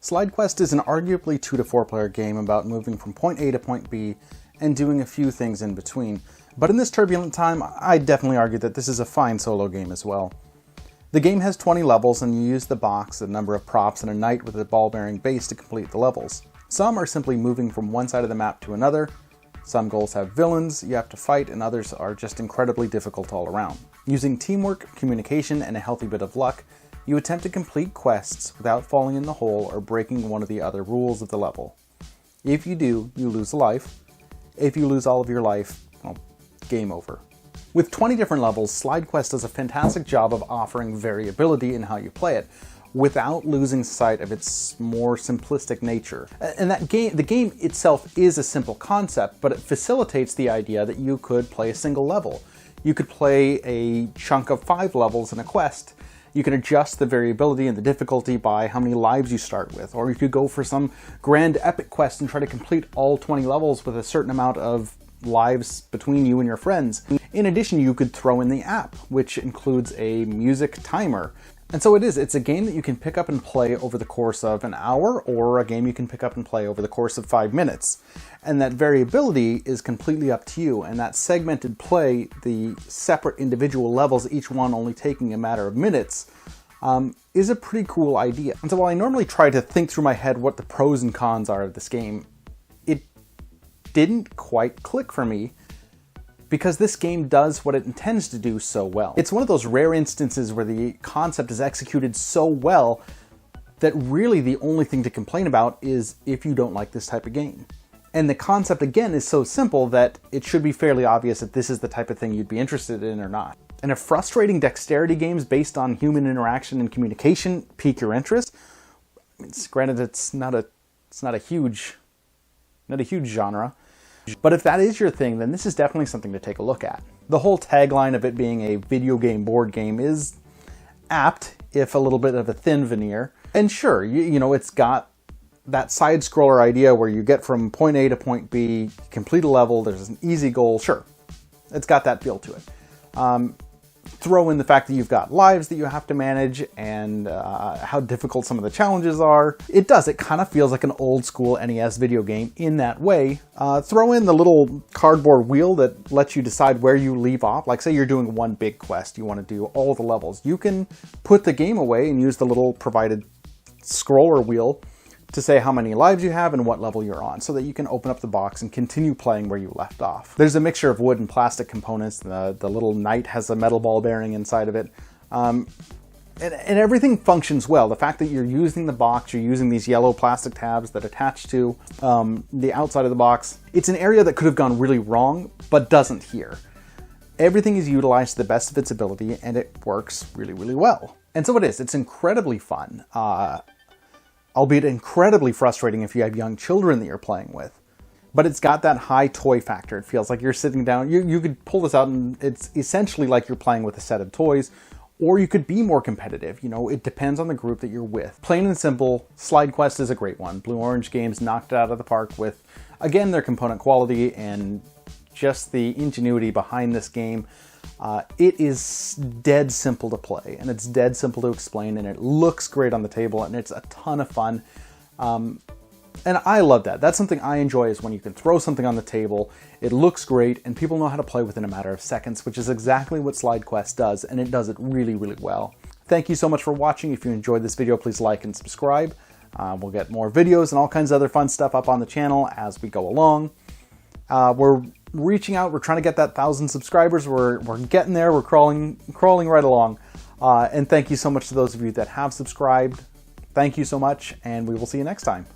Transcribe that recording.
Slide Quest is an arguably 2 to 4 player game about moving from point A to point B and doing a few things in between. But in this turbulent time, I'd definitely argue that this is a fine solo game as well. The game has 20 levels and you use the box, a number of props, and a knight with a ball-bearing base to complete the levels. Some are simply moving from one side of the map to another, some goals have villains you have to fight, and others are just incredibly difficult all around. Using teamwork, communication, and a healthy bit of luck, you attempt to complete quests without falling in the hole or breaking one of the other rules of the level. If you do, you lose a life. If you lose all of your life, well, game over. With 20 different levels, Slide Quest does a fantastic job of offering variability in how you play it, without losing sight of its more simplistic nature. And the game itself is a simple concept, but it facilitates the idea that you could play a single level. You could play a chunk of 5 levels in a quest. You can adjust the variability and the difficulty by how many lives you start with, or you could go for some grand epic quest and try to complete all 20 levels with a certain amount of lives between you and your friends. In addition, you could throw in the app, which includes a music timer. And so it's a game that you can pick up and play over the course of an hour, or a game you can pick up and play over the course of 5 minutes. And that variability is completely up to you, and that segmented play, the separate individual levels, each one only taking a matter of minutes, is a pretty cool idea. And so while I normally try to think through my head what the pros and cons are of this game, it didn't quite click for me, because this game does what it intends to do so well. It's one of those rare instances where the concept is executed so well that really the only thing to complain about is if you don't like this type of game. And the concept, again, is so simple that it should be fairly obvious that this is the type of thing you'd be interested in or not. And if frustrating dexterity games based on human interaction and communication pique your interest, I mean, granted it's not a huge genre, but if that is your thing, then this is definitely something to take a look at. The whole tagline of it being a video game board game is apt, if a little bit of a thin veneer. And sure, you know, it's got that side-scroller idea where you get from point A to point B, complete a level, there's an easy goal, sure. It's got that feel to it. Throw in the fact that you've got lives that you have to manage and how difficult some of the challenges are. It kind of feels like an old school NES video game in that way. Throw in the little cardboard wheel that lets you decide where you leave off. Like say you're doing one big quest, you want to do all the levels. You can put the game away and use the little provided scroller wheel to say how many lives you have and what level you're on, so that you can open up the box and continue playing where you left off. There's a mixture of wood and plastic components. The little knight has a metal ball bearing inside of it. And everything functions well. The fact that you're using the box, you're using these yellow plastic tabs that attach to the outside of the box. It's an area that could have gone really wrong, but doesn't here. Everything is utilized to the best of its ability, and it works really, really well. And so it's incredibly fun. Albeit incredibly frustrating if you have young children that you're playing with. But it's got that high toy factor. It feels like you're sitting down, you could pull this out and it's essentially like you're playing with a set of toys, or you could be more competitive. You know, it depends on the group that you're with. Plain and simple, Slide Quest is a great one. Blue Orange Games knocked it out of the park with, again, their component quality and just the ingenuity behind this game. It is dead simple to play, and it's dead simple to explain, and it looks great on the table, and it's a ton of fun. And I love that. That's something I enjoy, is when you can throw something on the table, it looks great, and people know how to play within a matter of seconds, which is exactly what Slide Quest does, and it does it really, really well. Thank you so much for watching. If you enjoyed this video, please like and subscribe. We'll get more videos and all kinds of other fun stuff up on the channel as we go along. We're reaching out. We're trying to get that 1,000 subscribers. We're getting there. We're crawling right along. And thank you so much to those of you that have subscribed. Thank you so much, and we will see you next time.